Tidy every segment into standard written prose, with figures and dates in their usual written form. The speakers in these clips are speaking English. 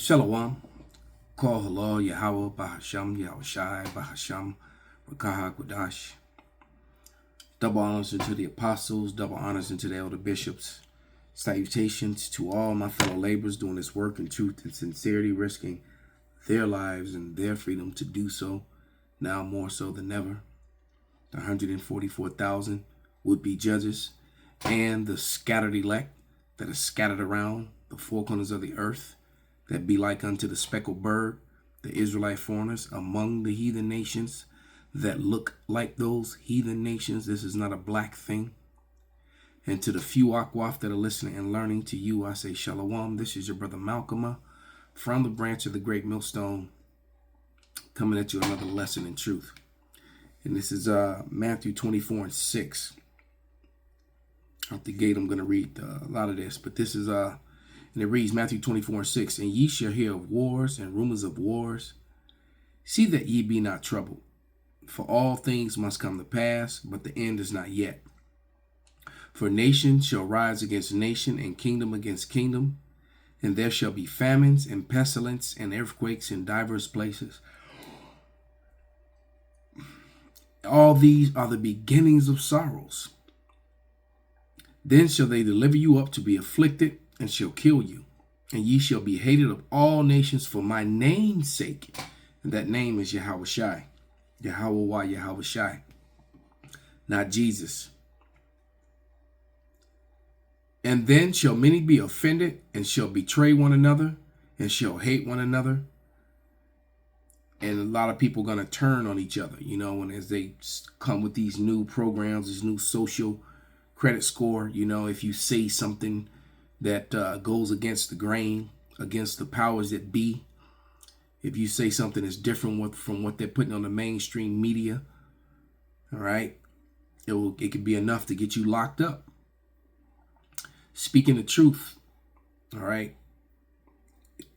Shalom. Call halal Yahweh Bahasham Yahushai Bahasham Rakaha Kodash. Double honors unto the apostles, double honors unto the elder bishops. Salutations to all my fellow laborers doing this work in truth and sincerity, risking their lives and their freedom to do so, now more so than ever. The 144,000 would-be judges and the scattered elect that are scattered around the four corners of the earth, that be like unto the speckled bird, the Israelite foreigners among the heathen nations that look like those heathen nations. This is not a black thing. And to the few Akwaf that are listening and learning, to you I say Shalom. This is your brother Malcolm from the branch of the Great Millstone, coming at you another lesson in truth. And this is Matthew 24:6. Out the gate, I'm going to read a lot of this, but this is and it reads Matthew 24:6. And ye shall hear of wars and rumors of wars. See that ye be not troubled, for all things must come to pass, but the end is not yet. For nation shall rise against nation, and kingdom against kingdom, and there shall be famines and pestilence and earthquakes in divers places. All these are the beginnings of sorrows. Then shall they deliver you up to be afflicted, and shall kill you, and ye shall be hated of all nations for my name's sake. And that name is Yahushai. Yahushai, not Jesus. And then shall many be offended, and shall betray one another, and shall hate one another. And a lot of people are going to turn on each other, and as they come with these new programs, this new social credit score, if you say something that goes against the grain, against the powers that be, if you say something that's different from what they're putting on the mainstream media, all right, it could be enough to get you locked up. Speaking the truth, all right,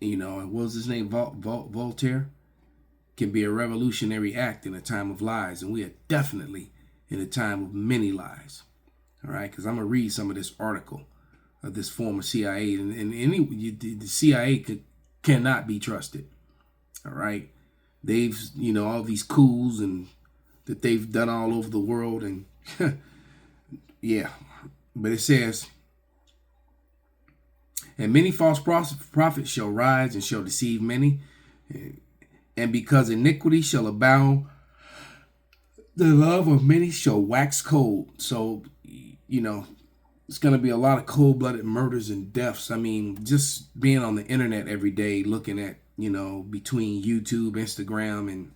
what was his name, Voltaire, can be a revolutionary act in a time of lies, and we are definitely in a time of many lies, all right, because I'm going to read some of this article of this former CIA, and the CIA cannot be trusted. All right, they've all these coups and that they've done all over the world, and yeah, but it says, and many false prophets shall rise and shall deceive many, and because iniquity shall abound, the love of many shall wax cold. So it's going to be a lot of cold-blooded murders and deaths. I mean, just being on the internet every day, looking at, between YouTube, Instagram, and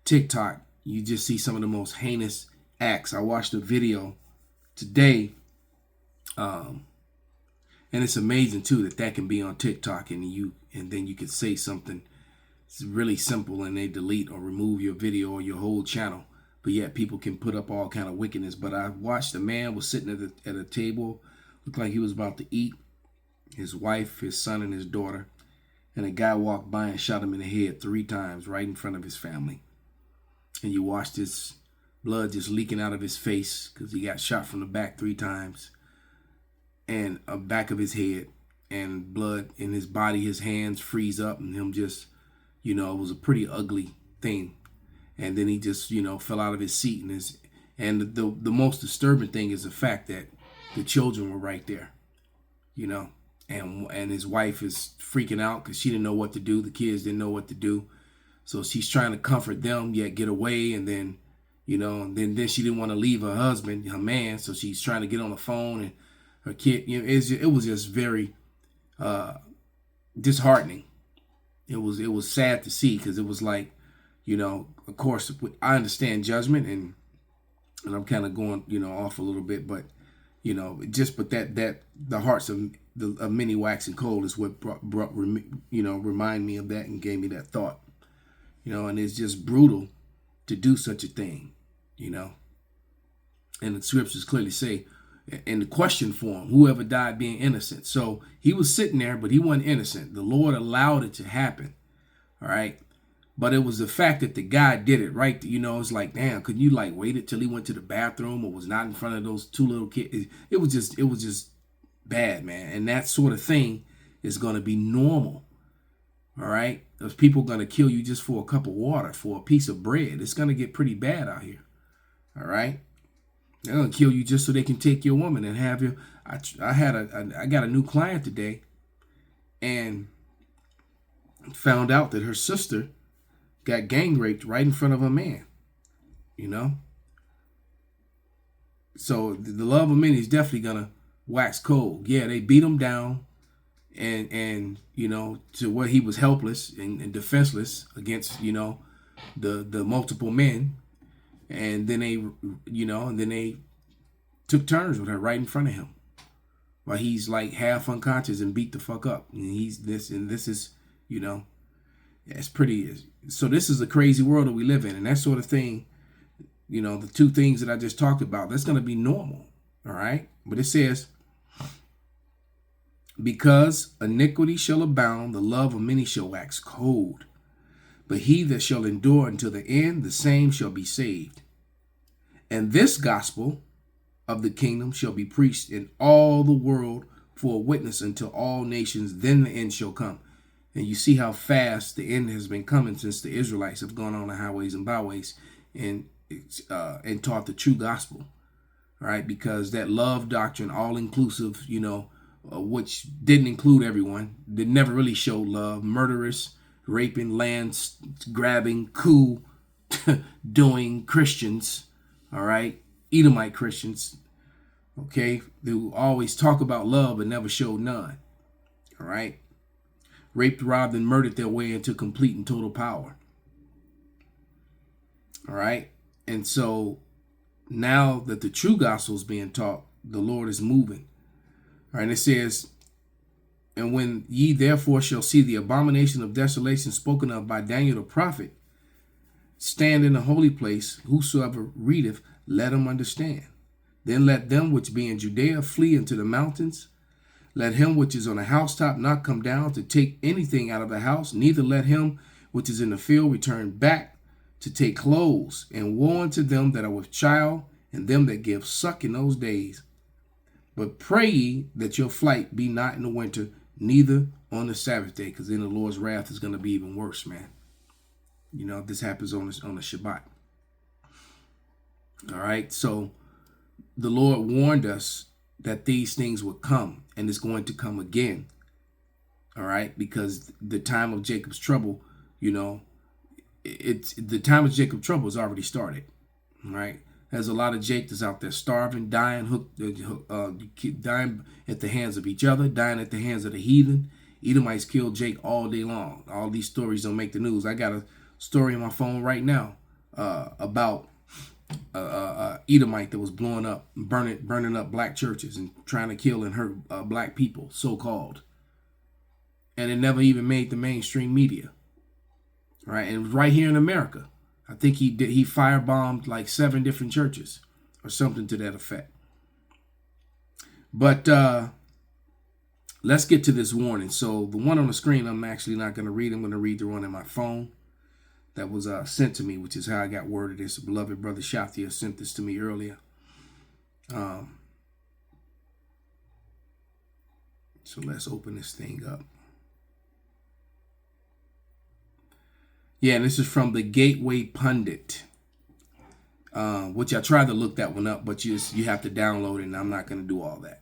TikTok, you just see some of the most heinous acts. I watched a video today, and it's amazing, too, that can be on TikTok, and then you could say something. It's really simple, and they delete or remove your video or your whole channel. But yet people can put up all kind of wickedness. But I watched a man was sitting at a table, looked like he was about to eat. His wife, his son, and his daughter. And a guy walked by and shot him in the head 3 times right in front of his family. And you watched his blood just leaking out of his face because he got shot from the back 3 times. And a back of his head, and blood in his body, his hands freeze up, and him just, it was a pretty ugly thing. And then he just, fell out of his seat. And the most disturbing thing is the fact that the children were right there, and his wife is freaking out because she didn't know what to do. The kids didn't know what to do. So she's trying to comfort them, yet get away. And then, and then she didn't want to leave her husband, her man. So she's trying to get on the phone, and her kid, it was just very disheartening. It was sad to see, because it was like, of course, I understand judgment, and I'm kind of going, off a little bit, but, but that the hearts of many waxing cold is what remind me of that and gave me that thought, and it's just brutal to do such a thing, and the scriptures clearly say in the question form, whoever died being innocent. So he was sitting there, but he wasn't innocent. The Lord allowed it to happen. All right. But it was the fact that the guy did it, right? It's like, damn, could you wait it till he went to the bathroom or was not in front of those 2 little kids? It was just bad, man. And that sort of thing is going to be normal All right. There's people going to kill you just for a cup of water, for a piece of bread. It's going to get pretty bad out here. All right. They're going to kill you just so they can take your woman and have you. I got a new client today and found out that her sister got gang raped right in front of her man. You know? So the love of many is definitely going to wax cold. Yeah, they beat him down and you know, to where he was helpless and defenseless against, you know, the multiple men. And then they took turns with her right in front of him while he's like half unconscious and beat the fuck up. And this is, you know, it's pretty. So this is a crazy world that we live in, and that sort of thing. You know, the two things that I just talked about, that's going to be normal. All right. But it says, because iniquity shall abound, the love of many shall wax cold. But he that shall endure until the end, the same shall be saved. And this gospel of the kingdom shall be preached in all the world for a witness unto all nations, then the end shall come. And you see how fast the end has been coming since the Israelites have gone on the highways and byways and taught the true gospel. All right, because that love doctrine, all inclusive, you know, which didn't include everyone, they never really showed love. Murderous, raping, land grabbing, coup doing Christians, all right, Edomite Christians, okay, who always talk about love but never showed none, all right, raped, robbed, and murdered their way into complete and total power, all right. And so now that the true gospel is being taught, the Lord is moving. All right, and it says, and when ye therefore shall see the abomination of desolation spoken of by Daniel the prophet stand in the holy place, whosoever readeth, let him understand. Then let them which be in Judea flee into the mountains. Let him which is on the housetop not come down to take anything out of the house, neither let him which is in the field return back to take clothes. And woe unto them that are with child, and them that give suck in those days. But pray ye that your flight be not in the winter, neither on the Sabbath day, because then the Lord's wrath is going to be even worse, man. You know, this happens on the Shabbat. All right, so the Lord warned us that these things would come, and it's going to come again. All right, because the time of Jacob's trouble, you know, the time of Jacob's trouble has already started. All right. There's a lot of Jacobs out there starving, dying, dying at the hands of each other, dying at the hands of the heathen. Edomites killed Jake all day long. All these stories don't make the news. I got a story on my phone right now about Edomite that was blowing up, burning up black churches and trying to kill and hurt black people, so-called. And it never even made the mainstream media. Right, and right here in America. I think he firebombed like 7 different churches or something to that effect. But let's get to this warning. So the one on the screen, I'm actually not going to read. I'm going to read the one on my phone that was sent to me, which is how I got word of this. Beloved brother Shathia sent this to me earlier. So let's open this thing up. Yeah, and this is from the Gateway Pundit, which I tried to look that one up, but you have to download it, and I'm not going to do all that,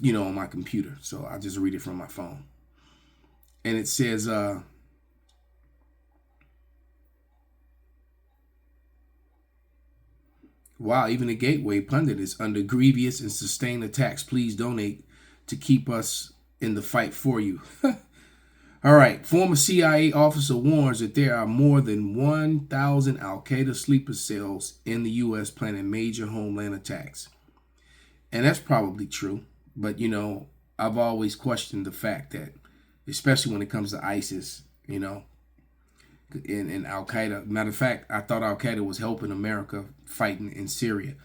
you know, on my computer. So I'll just read it from my phone. And it says, wow, even the Gateway Pundit is under grievous and sustained attacks. Please donate to keep us in the fight for you. All right, former CIA officer warns that there are more than 1,000 al-Qaeda sleeper cells in the U.S. planning major homeland attacks. And that's probably true. But, you know, I've always questioned the fact that, especially when it comes to ISIS, you know, and al-Qaeda. Matter of fact, I thought al-Qaeda was helping America fighting in Syria.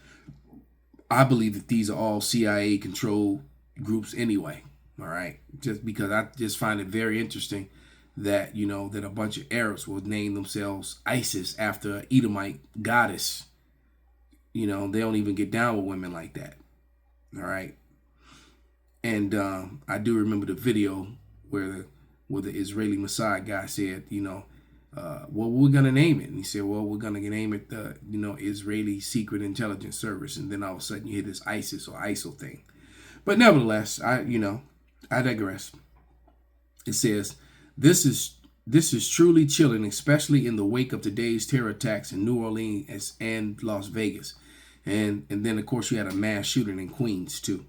I believe that these are all CIA-controlled groups anyway. All right, just because I just find it very interesting that, you know, that a bunch of Arabs will name themselves ISIS after an Edomite goddess. You know, they don't even get down with women like that. All right. And I do remember the video where where the Israeli Mossad guy said, well, we're gonna name it, and he said, well, we're gonna name it the Israeli Secret Intelligence Service, and then all of a sudden you hear this ISIS or ISIL thing. But nevertheless, I digress. It says this is truly chilling, especially in the wake of today's terror attacks in New Orleans and Las Vegas, and then of course you had a mass shooting in Queens too.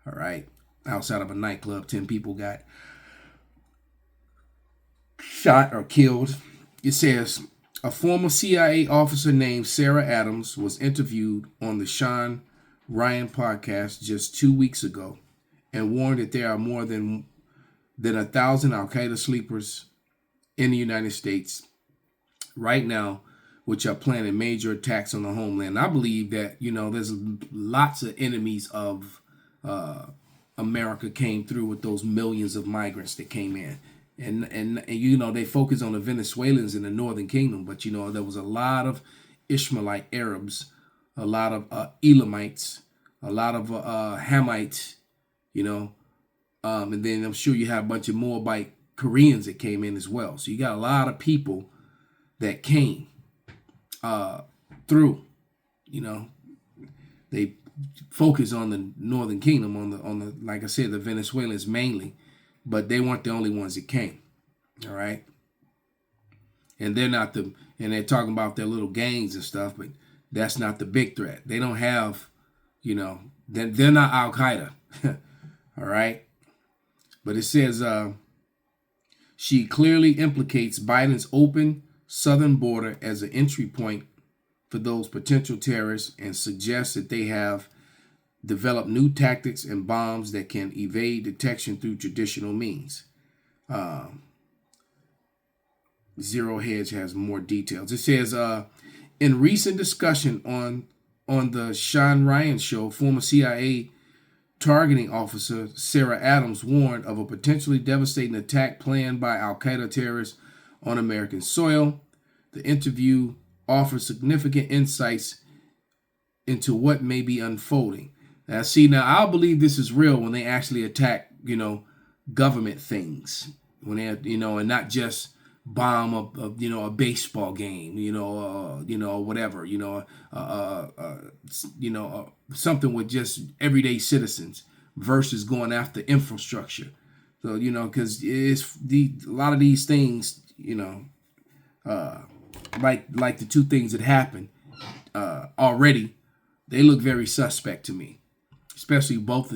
All right, outside of a nightclub, 10 people got shot or killed. It says a former CIA officer named Sarah Adams was interviewed on the Sean Ryan podcast just 2 weeks ago and warned that there are more than 1,000 Al-Qaeda sleepers in the United States right now, which are planning major attacks on the homeland. I believe that, there's lots of enemies of America came through with those millions of migrants that came in. And they focus on the Venezuelans in the Northern Kingdom, but there was a lot of Ishmaelite Arabs, a lot of Elamites, a lot of Hamites, and then I'm sure you have a bunch of Moabite Koreans that came in as well. So you got a lot of people that came through. They focus on the Northern Kingdom, on the like I said, the Venezuelans mainly. But they weren't the only ones that came, all right? And they're talking about their little gangs and stuff, but that's not the big threat. They don't have, they're not Al-Qaeda, all right? But it says she clearly implicates Biden's open southern border as an entry point for those potential terrorists and suggests that they have develop new tactics and bombs that can evade detection through traditional means. Zero Hedge has more details. It says, in recent discussion on the Sean Ryan show, former CIA targeting officer Sarah Adams warned of a potentially devastating attack planned by Al-Qaeda terrorists on American soil. The interview offers significant insights into what may be unfolding. Now, I believe this is real when they actually attack, government things, when they, and not just bomb a baseball game, whatever, something with just everyday citizens versus going after infrastructure. So, because it's a lot of these things, like the two things that happened already, they look very suspect to me. Especially both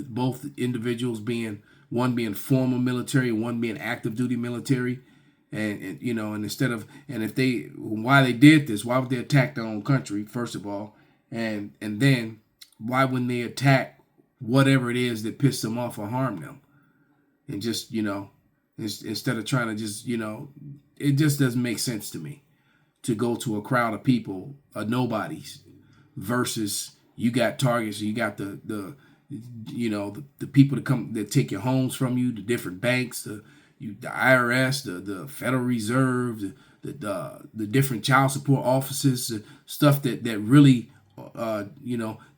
individuals being former military, one being active duty military, and why they did this, why would they attack their own country first of all, and then why wouldn't they attack whatever it is that pissed them off or harm them, and just instead of trying to just it just doesn't make sense to me to go to a crowd of people, nobodies, versus you got targets, you got the people that take your homes from you, the different banks, the IRS, the Federal Reserve, the different child support offices, stuff that really,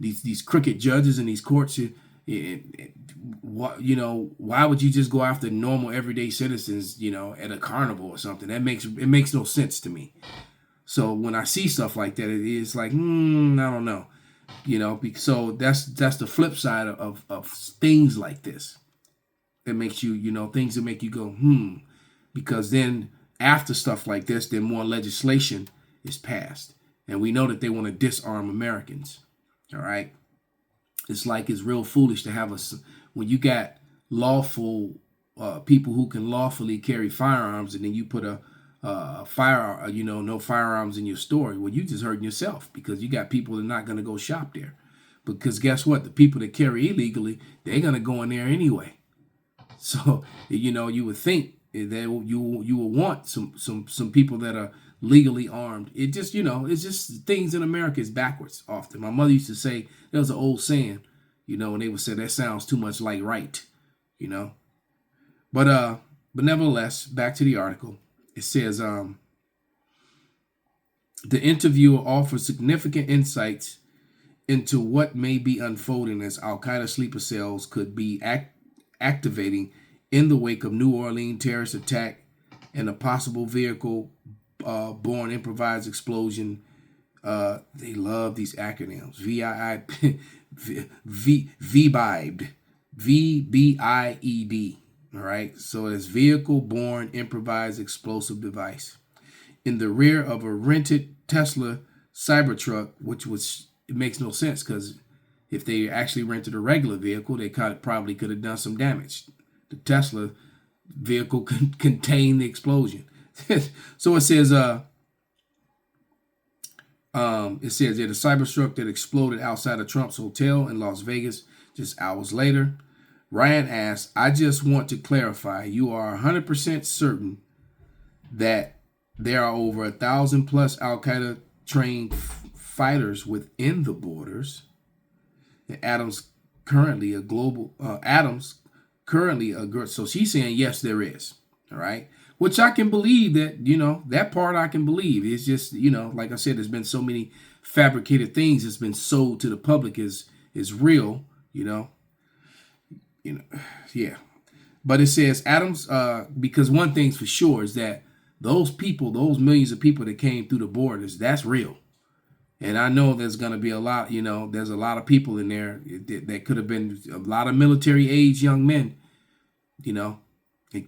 these crooked judges in these courts. Why would you just go after normal everyday citizens, at a carnival or something? It makes no sense to me. So when I see stuff like that, it is like, I don't know. So that's the flip side of things like this. That makes you, things that make you go, because then after stuff like this, then more legislation is passed. And we know that they want to disarm Americans. All right. It's real foolish to have when you got lawful people who can lawfully carry firearms, and then you put no firearms in your store. Well, you just hurting yourself, because you got people that are not going to go shop there. Because guess what? The people that carry illegally, they're going to go in there anyway. So, you would think that you will want some people that are legally armed. It just, it's just things in America is backwards often. My mother used to say, there was an old saying, and they would say that sounds too much like right, But nevertheless, back to the article. It says, the interviewer offers significant insights into what may be unfolding as Al-Qaeda sleeper cells could be activating in the wake of New Orleans terrorist attack and a possible vehicle borne improvised explosion. They love these acronyms. VBIED. All right. So it's vehicle borne improvised explosive device in the rear of a rented Tesla Cybertruck, which was, it makes no sense because if they actually rented a regular vehicle, they probably could have done some damage. The Tesla vehicle contained the explosion. So it says, the Cybertruck that exploded outside of Trump's hotel in Las Vegas just hours later. Ryan asked, I just want to clarify, you are 100% certain that there are over 1,000 plus Al-Qaeda trained fighters within the borders. Adams currently a global, so she's saying, yes, there is. All right. Which I can believe that, that part I can believe. It's just, like I said, there's been so many fabricated things that's been sold to the public is real, yeah. But it says Adams, because one thing's for sure is that those people, those millions of people that came through the borders, that's real. And I know there's going to be a lot, there's a lot of people in there that could have been a lot of military age young men,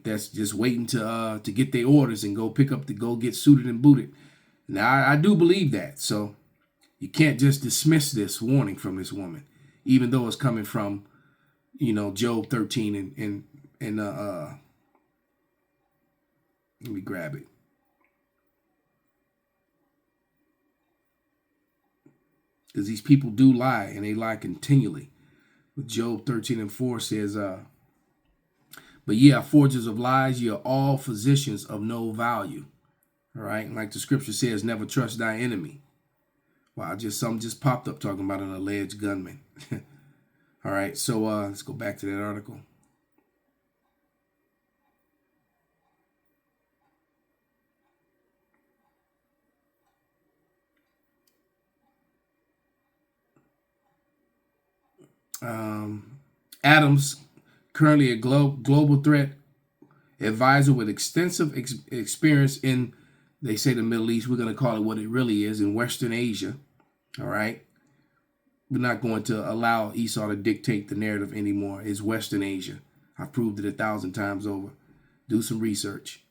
that's just waiting to get their orders and go get suited and booted. Now, I do believe that. So you can't just dismiss this warning from this woman, even though it's coming from, Job 13 and let me grab it. Because these people do lie, and they lie continually. But Job 13:4 says, but ye are forgers of lies, ye are all physicians of no value. All right. And like the scripture says, never trust thy enemy. Wow, something just popped up talking about an alleged gunman. All right. So let's go back to that article. Adams, currently a global threat advisor with extensive experience in, they say, the Middle East. We're going to call it what it really is, in Western Asia. All right. We're not going to allow Esau to dictate the narrative anymore. It's Western Asia. I've proved it 1,000 times over. Do some research.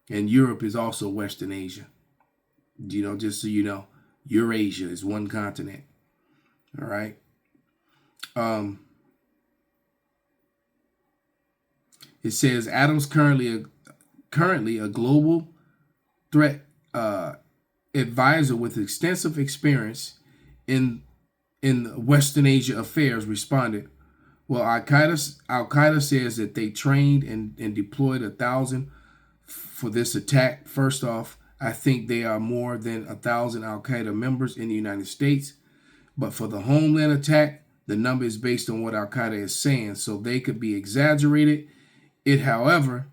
And Europe is also Western Asia. Just so you know, Eurasia is one continent. All right. It says Adams currently a global threat advisor with extensive experience in Western Asia affairs responded. Well, Al-Qaeda says that they trained and deployed 1,000 for this attack. First off, I think they are more than 1,000 Al-Qaeda members in the United States. But for the homeland attack, the number is based on what Al-Qaeda is saying. So they could be exaggerated. However,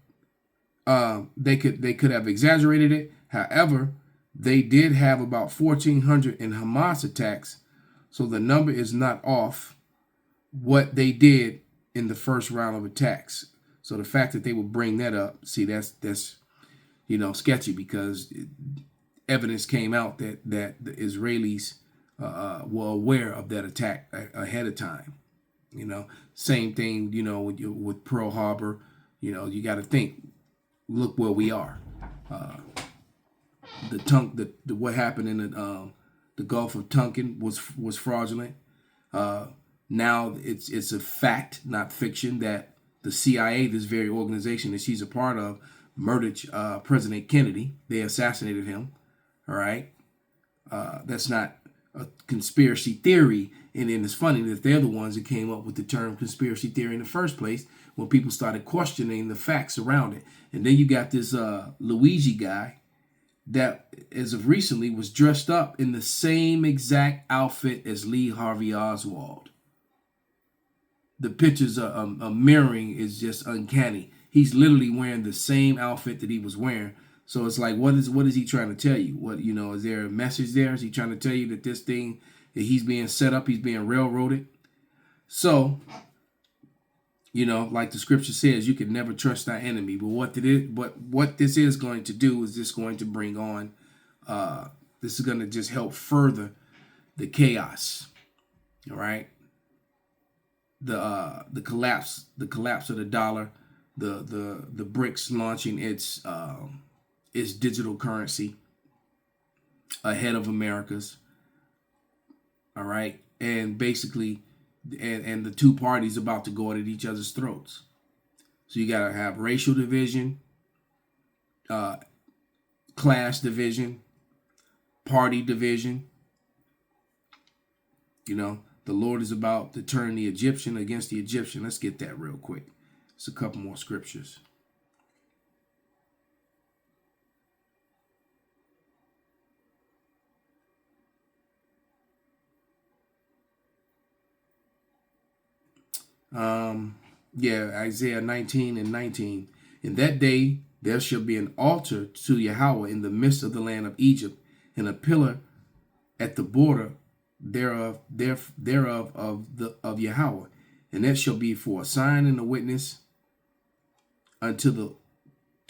they could have exaggerated it. However, they did have about 1,400 in Hamas attacks. So the number is not off what they did in the first round of attacks. So the fact that they would bring that up, see, that's sketchy, because evidence came out that the Israelis were aware of that attack ahead of time. Same thing, with Pearl Harbor. You got to think, look where we are. What happened in the Gulf of Tonkin was fraudulent. Now it's a fact, not fiction, that the CIA, this very organization that she's a part of, murdered President Kennedy. They assassinated him. All right. That's not a conspiracy theory. And then it's funny that they're the ones that came up with the term conspiracy theory in the first place, when people started questioning the facts around it. And then you got this Luigi guy that, as of recently, was dressed up in the same exact outfit as Lee Harvey Oswald. The pictures are mirroring is just uncanny. He's literally wearing the same outfit that he was wearing. So it's like, what is he trying to tell you? Is there a message there? Is he trying to tell you that this thing, that he's being set up, he's being railroaded? So You know, like the scripture says, you can never trust thy enemy. But what this is going to do is just going to bring on, this is going to just help further the chaos. All right. The collapse of the dollar, the BRICS launching its digital currency ahead of America's. All right. And basically, and the two parties about to go at each other's throats. So you got to have racial division, class division, party division. You know, the Lord is about to turn the Egyptian against the Egyptian. Let's get that real quick. It's a couple more scriptures. Isaiah 19:19. In that day there shall be an altar to Yahweh in the midst of the land of Egypt, and a pillar at the border thereof of Yahweh, and that shall be for a sign and a witness to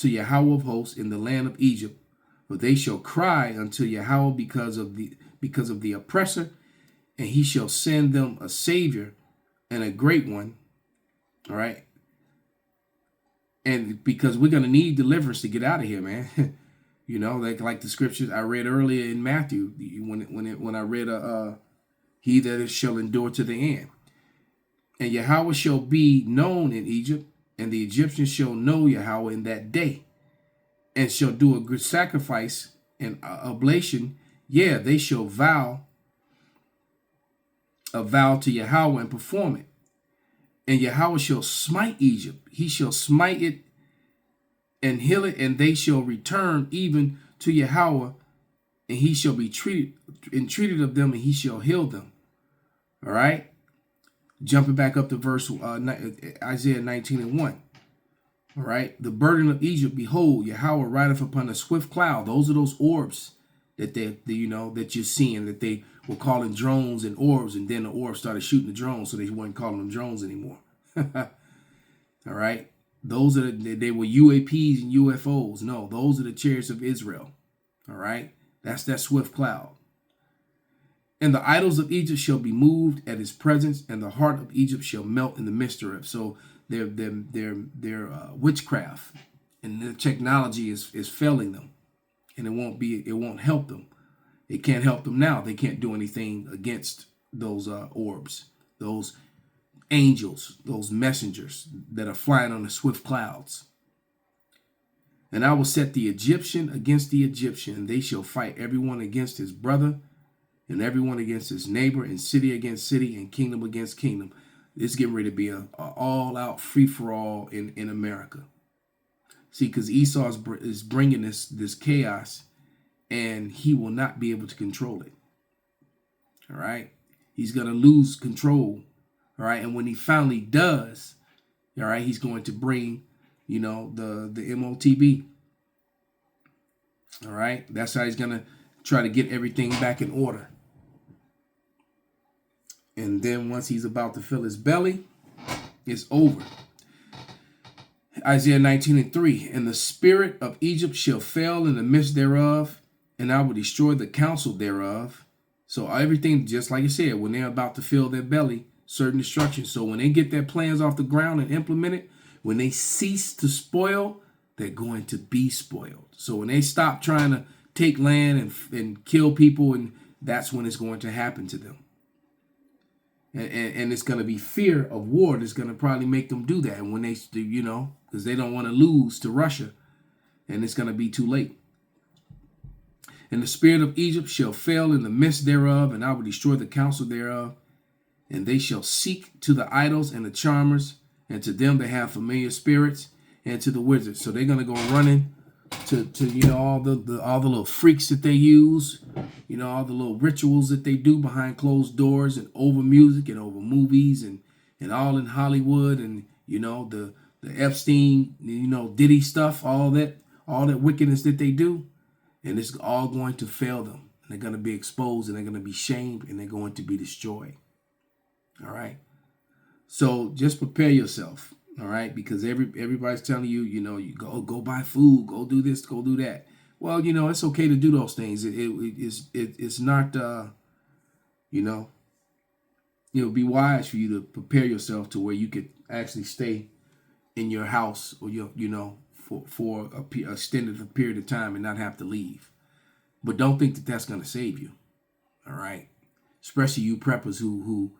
Yahweh of hosts in the land of Egypt. For they shall cry unto Yahweh because of the oppressor, and he shall send them a savior and a great one. All right. And because we're going to need deliverance to get out of here, man. You know, like the scriptures I read earlier in Matthew, when I read he that shall endure to the end. And Yahweh shall be known in Egypt, and the Egyptians shall know Yahweh in that day, and shall do a good sacrifice and oblation. Yeah, they shall vow a vow to Yahweh and perform it. And Yahweh shall smite Egypt. He shall smite it and heal it, and they shall return even to Yahweh, and he shall be entreated of them, and he shall heal them. All right. Jumping back up to verse Isaiah 19:1. All right. The burden of Egypt, behold, Yahweh rideth upon a swift cloud. Those are those orbs that that you're seeing, that they were calling drones and orbs, and then the orbs started shooting the drones, so they weren't calling them drones anymore. All right. Those are they were UAPs and UFOs. No, those are the chariots of Israel. All right. That's that swift cloud. And the idols of Egypt shall be moved at his presence, and the heart of Egypt shall melt in the midst thereof. So their witchcraft and their technology is failing them, and it won't help them. It can't help them now. They can't do anything against those orbs, those angels, those messengers that are flying on the swift clouds. And I will set the Egyptian against the Egyptian, and they shall fight everyone against his brother, and everyone against his neighbor, and city against city, and kingdom against kingdom. It's getting ready to be a all-out free-for-all in America. See, because Esau is bringing this chaos, and he will not be able to control it. All right? He's going to lose control. All right? And when he finally does, all right, he's going to bring, the MOTB. All right? That's how he's going to try to get everything back in order. And then once he's about to fill his belly, it's over. Isaiah 19:3. And the spirit of Egypt shall fail in the midst thereof, and I will destroy the counsel thereof. So everything, just like I said, when they're about to fill their belly, certain destruction. So when they get their plans off the ground and implement it, when they cease to spoil, they're going to be spoiled. So when they stop trying to take land and kill people, and that's when it's going to happen to them. And it's going to be fear of war that's going to probably make them do that. And when they, because they don't want to lose to Russia, and it's going to be too late. And the spirit of Egypt shall fail in the midst thereof, and I will destroy the counsel thereof. And they shall seek to the idols and the charmers, and to them that have familiar spirits, and to the wizards. So they're going to go running to all the little freaks that they use, all the little rituals that they do behind closed doors, and over music and over movies, and all in Hollywood, and the Epstein, Diddy stuff, all that wickedness that they do, and it's all going to fail them. And they're going to be exposed, and they're going to be shamed, and they're going to be destroyed. All right. So just prepare yourself, all right? Because everybody's telling you, you go buy food, go do this, go do that. Well, it's okay to do those things. It's not you know it would be wise for you to prepare yourself to where you could actually stay in your house or for a extended period of time and not have to leave. But don't think that that's going to save you. All right, especially you preppers who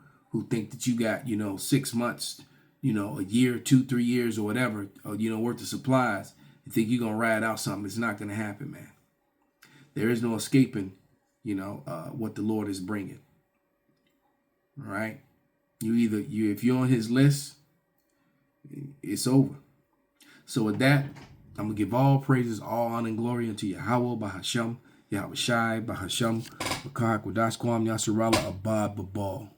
think that you got 6 months, a year, 2-3 years or whatever, worth of supplies. You think you're gonna ride out something? It's not gonna happen, man. There is no escaping, what the Lord is bringing. All right, if you're on His list, it's over. So with that, I'm gonna give all praises, all honor and glory unto Yahweh, Bahasham, Yahweh Shai, Bahasham, Rakah, Kodash, Kwam, Yasharala, Abad, Babal.